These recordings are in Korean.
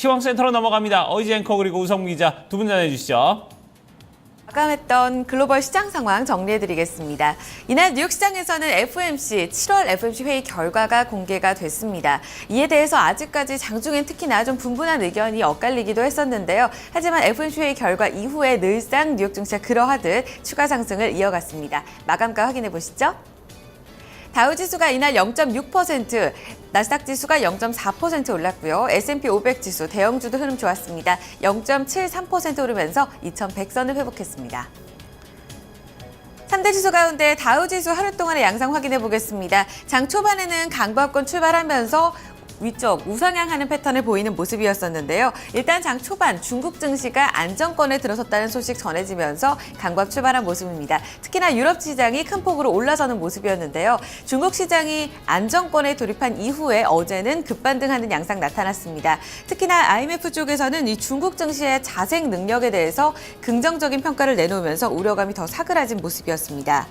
시황센터로 넘어갑니다. 어이지 앵커 그리고 우성미 기자 두 분 전해주시죠. 마감했던 글로벌 시장 상황 정리해드리겠습니다. 이날 뉴욕 시장에서는 FOMC 7월 FOMC 회의 결과가 공개가 됐습니다. 이에 대해서 아직까지 장중엔 특히나 좀 분분한 의견이 엇갈리기도 했었는데요. 하지만 FOMC 회의 결과 이후에 늘상 뉴욕 증시가 그러하듯 추가 상승을 이어갔습니다. 마감가 확인해 보시죠. 다우지수가 이날 0.6%, 나스닥 지수가 0.4% 올랐고요. S&P 500 지수, 대형주도 흐름 좋았습니다. 0.73% 오르면서 2100선을 회복했습니다. 3대 지수 가운데 다우지수 하루 동안의 양상 확인해 보겠습니다. 장 초반에는 강보합권 출발하면서 위쪽 우상향하는 패턴을 보이는 모습이었었는데요. 일단 장 초반 중국 증시가 안정권에 들어섰다는 소식 전해지면서 강보합 출발한 모습입니다. 특히나 유럽 시장이 큰 폭으로 올라서는 모습이었는데요. 중국 시장이 안정권에 돌입한 이후에 어제는 급반등하는 양상 나타났습니다. 특히나 IMF 쪽에서는 이 중국 증시의 자생 능력에 대해서 긍정적인 평가를 내놓으면서 우려감이 더 사그라진 모습이었습니다.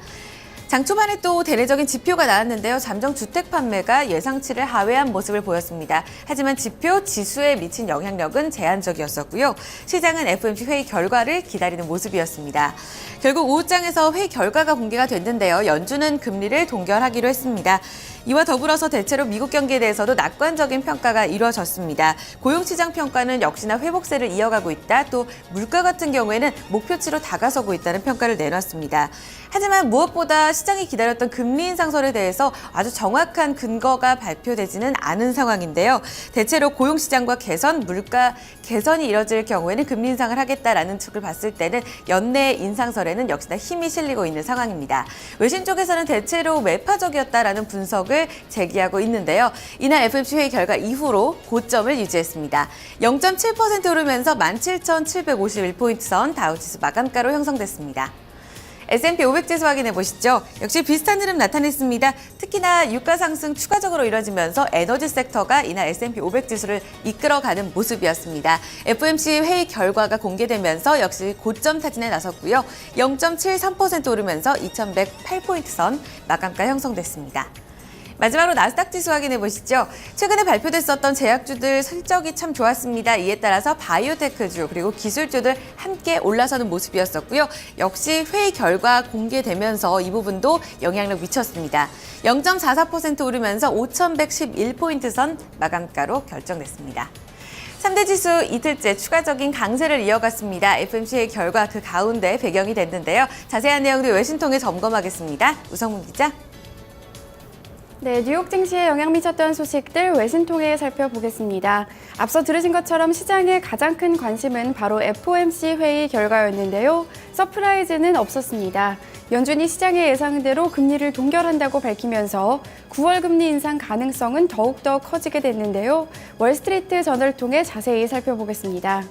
장 초반에 또 대내적인 지표가 나왔는데요. 잠정 주택 판매가 예상치를 하회한 모습을 보였습니다. 하지만 지표 지수에 미친 영향력은 제한적이었었고요. 시장은 FOMC 회의 결과를 기다리는 모습이었습니다. 결국 오후장에서 회의 결과가 공개가 됐는데요. 연준은 금리를 동결하기로 했습니다. 이와 더불어서 대체로 미국 경기에 대해서도 낙관적인 평가가 이루어졌습니다. 고용시장 평가는 역시나 회복세를 이어가고 있다. 또 물가 같은 경우에는 목표치로 다가서고 있다는 평가를 내놨습니다. 하지만 무엇보다 시장이 기다렸던 금리 인상설에 대해서 아주 정확한 근거가 발표되지는 않은 상황인데요. 대체로 고용시장과 물가 개선이 이뤄질 경우에는 금리 인상을 하겠다라는 측을 봤을 때는 연내 인상설에는 역시나 힘이 실리고 있는 상황입니다. 외신 쪽에서는 대체로 매파적이었다라는 분석을 제기하고 있는데요. 이날 FOMC 회의 결과 이후로 고점을 유지했습니다. 0.7% 오르면서 17,751포인트 선 다우지수 마감가로 형성됐습니다. S&P 500 지수 확인해 보시죠. 역시 비슷한 흐름 나타냈습니다. 특히나 유가 상승 추가적으로 이뤄지면서 에너지 섹터가 이날 S&P 500 지수를 이끌어가는 모습이었습니다. FOMC 회의 결과가 공개되면서 역시 고점 타진에 나섰고요. 0.73% 오르면서 2108포인트 선 마감가 형성됐습니다. 마지막으로 나스닥 지수 확인해 보시죠. 최근에 발표됐었던 제약주들 실적이 참 좋았습니다. 이에 따라서 바이오테크주 그리고 기술주들 함께 올라서는 모습이었었고요. 역시 회의 결과 공개되면서 이 부분도 영향력 미쳤습니다. 0.44% 오르면서 5,111포인트 선 마감가로 결정됐습니다. 3대 지수 이틀째 추가적인 강세를 이어갔습니다. FOMC의 결과 그 가운데 배경이 됐는데요. 자세한 내용도 외신 통해 점검하겠습니다. 우성문 기자. 네, 뉴욕 증시에 영향 미쳤던 소식들 외신 통해 살펴보겠습니다. 앞서 들으신 것처럼 시장의 가장 큰 관심은 바로 FOMC 회의 결과였는데요. 서프라이즈는 없었습니다. 연준이 시장의 예상대로 금리를 동결한다고 밝히면서 9월 금리 인상 가능성은 더욱더 커지게 됐는데요. 월스트리트 저널을 통해 자세히 살펴보겠습니다.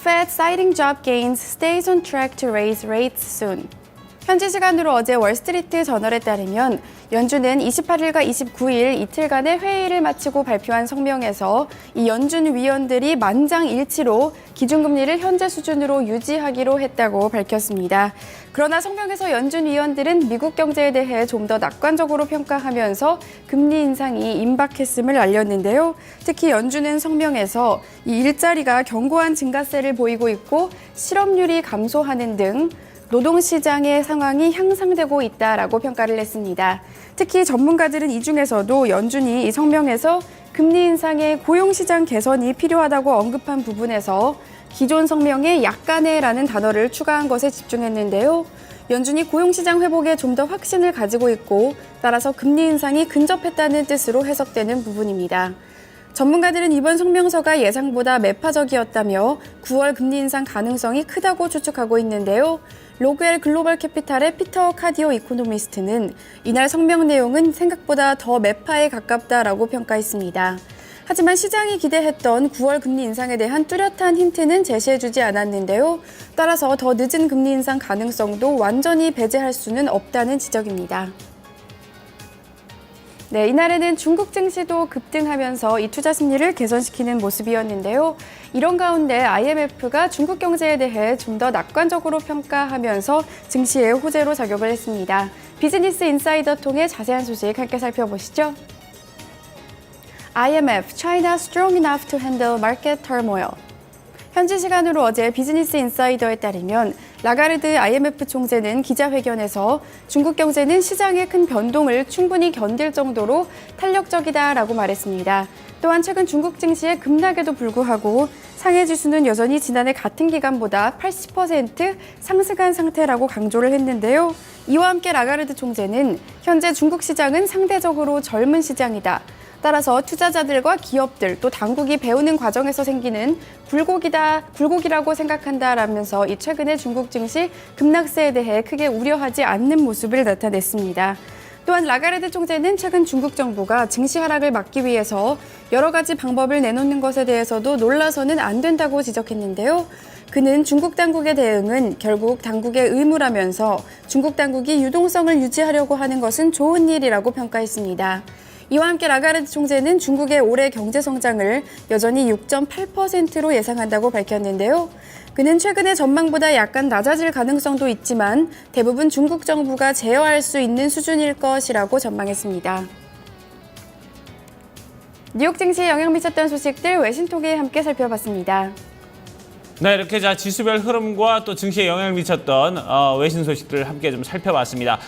Fed citing job gains stays on track to raise rates soon. 현지 시간으로 어제 월스트리트 저널에 따르면 연준은 28일과 29일 이틀간의 회의를 마치고 발표한 성명에서 이 연준 위원들이 만장일치로 기준금리를 현재 수준으로 유지하기로 했다고 밝혔습니다. 그러나 성명에서 연준 위원들은 미국 경제에 대해 좀 더 낙관적으로 평가하면서 금리 인상이 임박했음을 알렸는데요. 특히 연준은 성명에서 이 일자리가 견고한 증가세를 보이고 있고 실업률이 감소하는 등 노동시장의 상황이 향상되고 있다라고 평가를 했습니다. 특히 전문가들은 이 중에서도 연준이 이 성명에서 금리 인상에 고용시장 개선이 필요하다고 언급한 부분에서 기존 성명에 약간의라는 단어를 추가한 것에 집중했는데요. 연준이 고용시장 회복에 좀 더 확신을 가지고 있고 따라서 금리 인상이 근접했다는 뜻으로 해석되는 부분입니다. 전문가들은 이번 성명서가 예상보다 매파적이었다며 9월 금리 인상 가능성이 크다고 추측하고 있는데요. 로그웰 글로벌 캐피탈의 피터 카디오 이코노미스트는 이날 성명 내용은 생각보다 더 매파에 가깝다라고 평가했습니다. 하지만 시장이 기대했던 9월 금리 인상에 대한 뚜렷한 힌트는 제시해주지 않았는데요. 따라서 더 늦은 금리 인상 가능성도 완전히 배제할 수는 없다는 지적입니다. 네, 이날에는 중국 증시도 급등하면서 이 투자 심리를 개선시키는 모습이었는데요. 이런 가운데 IMF가 중국 경제에 대해 좀 더 낙관적으로 평가하면서 증시에 호재로 작용을 했습니다. 비즈니스 인사이더 통해 자세한 소식 함께 살펴보시죠. IMF, China strong enough to handle market turmoil. 현지 시간으로 어제 비즈니스 인사이더에 따르면 라가르드 IMF 총재는 기자회견에서 중국 경제는 시장의 큰 변동을 충분히 견딜 정도로 탄력적이다라고 말했습니다. 또한 최근 중국 증시의 급락에도 불구하고 상해 지수는 여전히 지난해 같은 기간보다 80% 상승한 상태라고 강조를 했는데요. 이와 함께 라가르드 총재는 현재 중국 시장은 상대적으로 젊은 시장이다. 따라서 투자자들과 기업들 또 당국이 배우는 과정에서 생기는 굴곡이라고 생각한다라면서 이 최근의 중국 증시 급락세에 대해 크게 우려하지 않는 모습을 나타냈습니다. 또한 라가르드 총재는 최근 중국 정부가 증시 하락을 막기 위해서 여러 가지 방법을 내놓는 것에 대해서도 놀라서는 안 된다고 지적했는데요. 그는 중국 당국의 대응은 결국 당국의 의무라면서 중국 당국이 유동성을 유지하려고 하는 것은 좋은 일이라고 평가했습니다. 이와 함께 라가르드 총재는 중국의 올해 경제 성장을 여전히 6.8%로 예상한다고 밝혔는데요. 그는 최근의 전망보다 약간 낮아질 가능성도 있지만 대부분 중국 정부가 제어할 수 있는 수준일 것이라고 전망했습니다. 뉴욕 증시에 영향 미쳤던 소식들 외신 통해 함께 살펴봤습니다. 네, 이렇게 지수별 흐름과 또 증시에 영향을 미쳤던 외신 소식들 함께 좀 살펴봤습니다.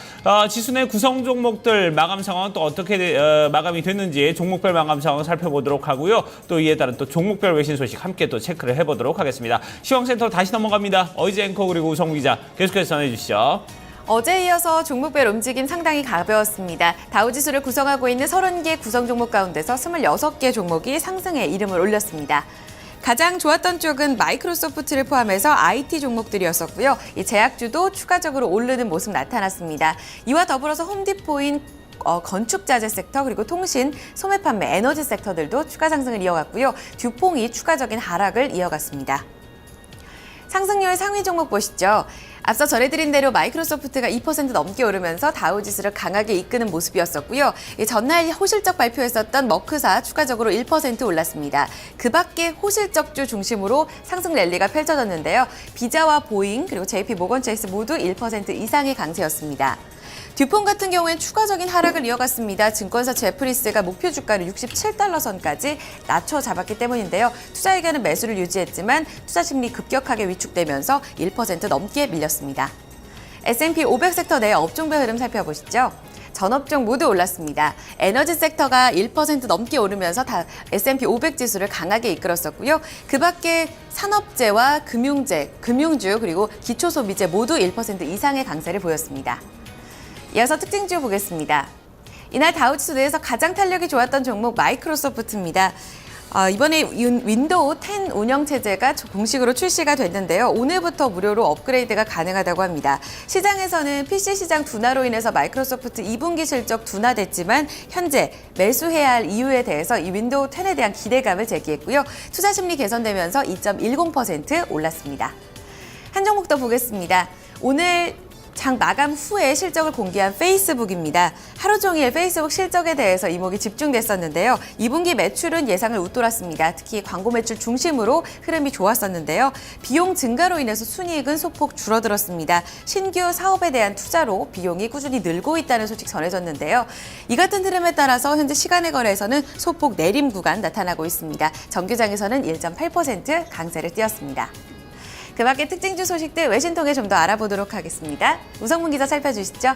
지수 내 구성 종목들 마감 상황 또 어떻게 마감이 됐는지 종목별 마감 상황 살펴보도록 하고요. 또 이에 따른 또 종목별 외신 소식 함께 또 체크를 해보도록 하겠습니다. 시황센터 다시 넘어갑니다. 어이지 앵커 그리고 우성우 기자 계속해서 전해주시죠. 어제에 이어서 종목별 움직임 상당히 가벼웠습니다. 다우지수를 구성하고 있는 30개 구성 종목 가운데서 26개 종목이 상승에 이름을 올렸습니다. 가장 좋았던 쪽은 마이크로소프트를 포함해서 IT 종목들이었었고요. 이 제약주도 추가적으로 오르는 모습 나타났습니다. 이와 더불어서 홈디포인 건축자재 섹터 그리고 통신, 소매 판매, 에너지 섹터들도 추가 상승을 이어갔고요. 듀퐁이 추가적인 하락을 이어갔습니다. 상승률 상위 종목 보시죠. 앞서 전해드린 대로 마이크로소프트가 2% 넘게 오르면서 다우지수를 강하게 이끄는 모습이었었고요. 전날 호실적 발표했었던 머크사 추가적으로 1% 올랐습니다. 그 밖에 호실적주 중심으로 상승 랠리가 펼쳐졌는데요. 비자와 보잉 그리고 JP 모건체이스 모두 1% 이상의 강세였습니다. 듀폰 같은 경우엔 추가적인 하락을 이어갔습니다. 증권사 제프리스가 목표 주가를 67달러 선까지 낮춰 잡았기 때문인데요. 투자 의견은 매수를 유지했지만 투자 심리 급격하게 위축되면서 1% 넘게 밀렸습니다. S&P 500 섹터 내 업종별 흐름 살펴보시죠. 전업종 모두 올랐습니다. 에너지 섹터가 1% 넘게 오르면서 S&P 500 지수를 강하게 이끌었었고요. 그 밖에 산업재와 금융주 그리고 기초소비재 모두 1% 이상의 강세를 보였습니다. 이어서 특징주 보겠습니다. 이날 다우지수 내에서 가장 탄력이 좋았던 종목 마이크로소프트입니다. 이번에 윈도우 10 운영체제가 공식으로 출시가 됐는데요. 오늘부터 무료로 업그레이드가 가능하다고 합니다. 시장에서는 PC 시장 둔화로 인해서 마이크로소프트 2분기 실적 둔화됐지만 현재 매수해야 할 이유에 대해서 이 윈도우 10에 대한 기대감을 제기했고요. 투자 심리 개선되면서 2.10% 올랐습니다. 한 종목 더 보겠습니다. 오늘 장 마감 후에 실적을 공개한 페이스북입니다. 하루 종일 페이스북 실적에 대해서 이목이 집중됐었는데요. 2분기 매출은 예상을 웃돌았습니다. 특히 광고 매출 중심으로 흐름이 좋았었는데요. 비용 증가로 인해서 순이익은 소폭 줄어들었습니다. 신규 사업에 대한 투자로 비용이 꾸준히 늘고 있다는 소식 전해졌는데요. 이 같은 흐름에 따라서 현재 시간의 거래에서는 소폭 내림 구간 나타나고 있습니다. 정규장에서는 1.8% 강세를 띄었습니다. 그 밖에 특징주 소식들 외신 통해 좀 더 알아보도록 하겠습니다. 우성문 기자 살펴주시죠.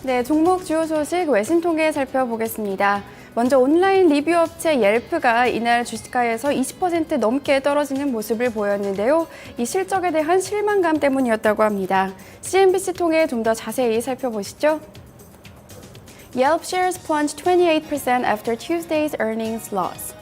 네, 종목 주요 소식 외신 통해 살펴보겠습니다. 먼저 온라인 리뷰 업체 옐프가 이날 주가에서 20% 넘게 떨어지는 모습을 보였는데요. 이 실적에 대한 실망감 때문이었다고 합니다. CNBC 통해 좀 더 자세히 살펴보시죠. Yelp shares plunged 28% after Tuesday's earnings loss.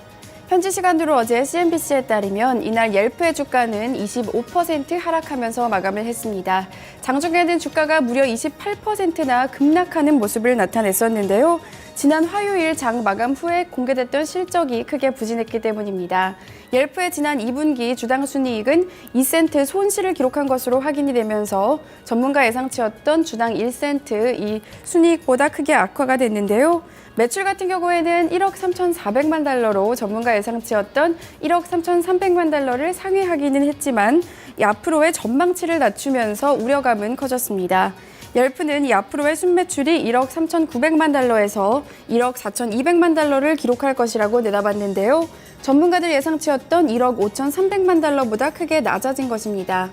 현지 시간으로 어제 CNBC에 따르면 이날 옐프의 주가는 25% 하락하면서 마감을 했습니다. 장중에는 주가가 무려 28%나 급락하는 모습을 나타냈었는데요. 지난 화요일 장 마감 후에 공개됐던 실적이 크게 부진했기 때문입니다. 옐프의 지난 2분기 주당 순이익은 2센트 손실을 기록한 것으로 확인이 되면서 전문가 예상치였던 주당 1센트 이 순이익보다 크게 악화가 됐는데요. 매출 같은 경우에는 1억 3,400만 달러로 전문가 예상치였던 1억 3,300만 달러를 상회하기는 했지만 앞으로의 전망치를 낮추면서 우려감은 커졌습니다. 옐프는 이 앞으로의 순매출이 1억 3,900만 달러에서 1억 4,200만 달러를 기록할 것이라고 내다봤는데요. 전문가들 예상치였던 1억 5,300만 달러보다 크게 낮아진 것입니다.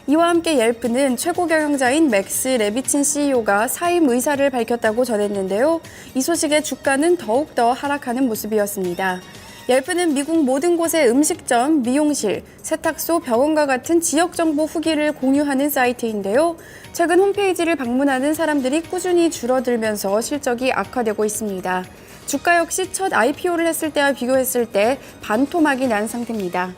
이와 함께 옐프는 최고 경영자인 맥스 레비친 CEO가 사임 의사를 밝혔다고 전했는데요. 이 소식에 주가는 더욱더 하락하는 모습이었습니다. 옐프는 미국 모든 곳의 음식점, 미용실, 세탁소, 병원과 같은 지역 정보 후기를 공유하는 사이트인데요. 최근 홈페이지를 방문하는 사람들이 꾸준히 줄어들면서 실적이 악화되고 있습니다. 주가 역시 첫 IPO를 했을 때와 비교했을 때 반토막이 난 상태입니다.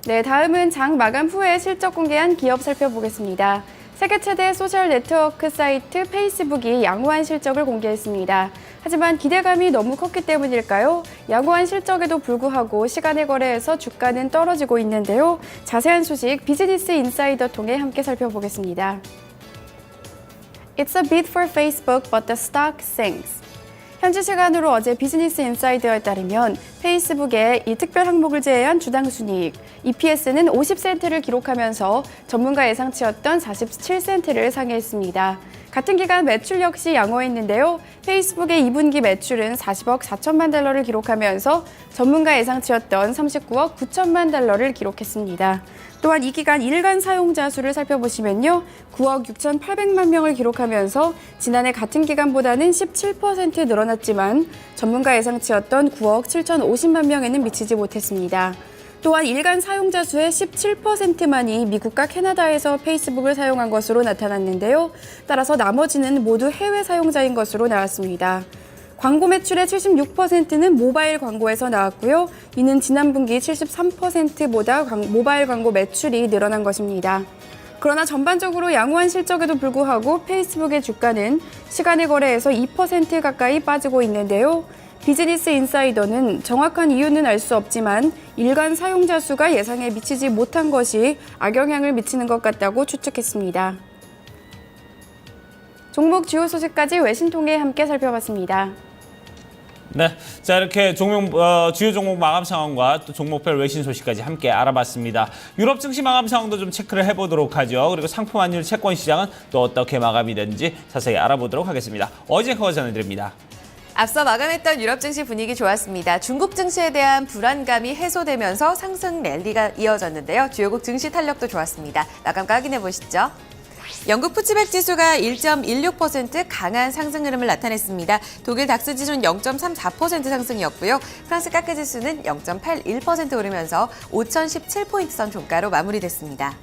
네, 다음은 장 마감 후에 실적 공개한 기업 살펴보겠습니다. 세계 최대 소셜 네트워크 사이트 페이스북이 양호한 실적을 공개했습니다. 하지만 기대감이 너무 컸기 때문일까요? 양호한 실적에도 불구하고 시간의 거래에서 주가는 떨어지고 있는데요. 자세한 소식 비즈니스 인사이더 통해 함께 살펴보겠습니다. It's a bid for Facebook, but the stock sinks. 현지 시간으로 어제 비즈니스 인사이더에 따르면 페이스북의 이 특별 항목을 제외한 주당 순이익, EPS는 50센트를 기록하면서 전문가 예상치였던 47센트를 상회했습니다. 같은 기간 매출 역시 양호했는데요. 페이스북의 2분기 매출은 40억 4천만 달러를 기록하면서 전문가 예상치였던 39억 9천만 달러를 기록했습니다. 또한 이 기간 일간 사용자 수를 살펴보시면요. 9억 6,800만 명을 기록하면서 지난해 같은 기간보다는 17% 늘어났지만 전문가 예상치였던 9억 7,050만 명에는 미치지 못했습니다. 또한 일간 사용자 수의 17%만이 미국과 캐나다에서 페이스북을 사용한 것으로 나타났는데요. 따라서 나머지는 모두 해외 사용자인 것으로 나왔습니다. 광고 매출의 76%는 모바일 광고에서 나왔고요. 이는 지난 분기 73%보다 모바일 광고 매출이 늘어난 것입니다. 그러나 전반적으로 양호한 실적에도 불구하고 페이스북의 주가는 시간의 거래에서 2% 가까이 빠지고 있는데요. 비즈니스 인사이더는 정확한 이유는 알 수 없지만 일간 사용자 수가 예상에 미치지 못한 것이 악영향을 미치는 것 같다고 추측했습니다. 종목 주요 소식까지 외신 통해 함께 살펴봤습니다. 네, 자 이렇게 주요 종목 마감 상황과 또 종목별 외신 소식까지 함께 알아봤습니다. 유럽 증시 마감 상황도 좀 체크를 해보도록 하죠. 그리고 상품 환율 채권 시장은 또 어떻게 마감이 되는지 자세히 알아보도록 하겠습니다. 어제 그거 전해드립니다. 앞서 마감했던 유럽 증시 분위기 좋았습니다. 중국 증시에 대한 불안감이 해소되면서 상승 랠리가 이어졌는데요. 주요국 증시 탄력도 좋았습니다. 마감 확인해 보시죠. 영국 푸츠백 지수가 1.16% 강한 상승 흐름을 나타냈습니다. 독일 닥스 지수는 0.34% 상승이었고요. 프랑스 카크 지수는 0.81% 오르면서 5,017포인트 선 종가로 마무리됐습니다.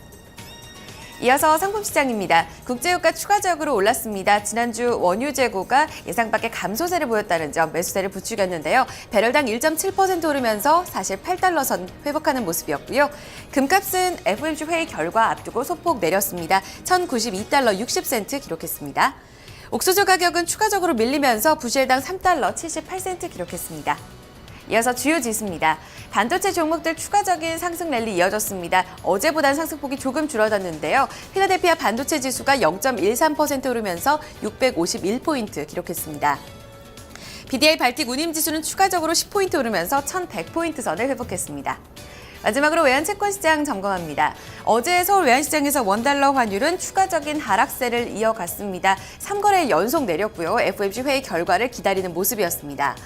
이어서 상품시장입니다. 국제유가 추가적으로 올랐습니다. 지난주 원유 재고가 예상 밖의 감소세를 보였다는 점 매수세를 부추겼는데요. 배럴당 1.7% 오르면서 48달러 선 회복하는 모습이었고요. 금값은 FOMC 회의 결과 앞두고 소폭 내렸습니다. 1,092달러 60센트 기록했습니다. 옥수수 가격은 추가적으로 밀리면서 부실당 3달러 78센트 기록했습니다. 이어서 주요 지수입니다. 반도체 종목들 추가적인 상승 랠리 이어졌습니다. 어제보다는 상승폭이 조금 줄어들었는데요. 필라델피아 반도체 지수가 0.13% 오르면서 651포인트 기록했습니다. BDI 발틱 운임 지수는 추가적으로 10포인트 오르면서 1100포인트 선을 회복했습니다. 마지막으로 외환채권 시장 점검합니다. 어제 서울 외환시장에서 원달러 환율은 추가적인 하락세를 이어갔습니다. 3거래 연속 내렸고요. FOMC 회의 결과를 기다리는 모습이었습니다.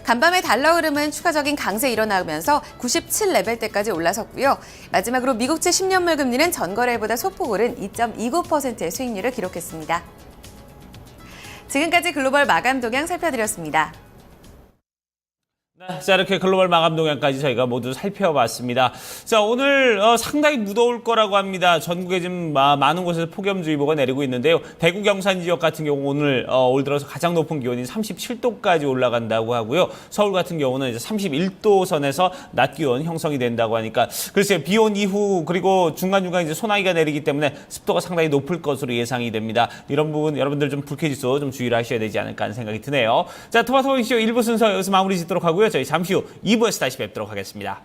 간밤의 달러 흐름은 추가적인 강세 일어나면서 97레벨대까지 올라섰고요. 마지막으로 미국채 10년물 금리는 전거래일보다 소폭 오른 2.29%의 수익률을 기록했습니다. 지금까지 글로벌 마감 동향 살펴드렸습니다. 네, 자 이렇게 글로벌 마감 동향까지 저희가 모두 살펴봤습니다. 자 오늘 상당히 무더울 거라고 합니다. 전국에 지금 많은 곳에서 폭염주의보가 내리고 있는데요. 대구 경산 지역 같은 경우 오늘 올 들어서 가장 높은 기온이 37도까지 올라간다고 하고요. 서울 같은 경우는 이제 31도 선에서 낮 기온 형성이 된다고 하니까 글쎄요, 비온 이후 그리고 중간중간 이제 소나기가 내리기 때문에 습도가 상당히 높을 것으로 예상이 됩니다. 이런 부분 여러분들 좀 불쾌지수 좀 주의를 하셔야 되지 않을까 하는 생각이 드네요. 자 토마토 이슈 1부 순서 여기서 마무리 짓도록 하고요. 저희 잠시 후 2부에서 다시 뵙도록 하겠습니다.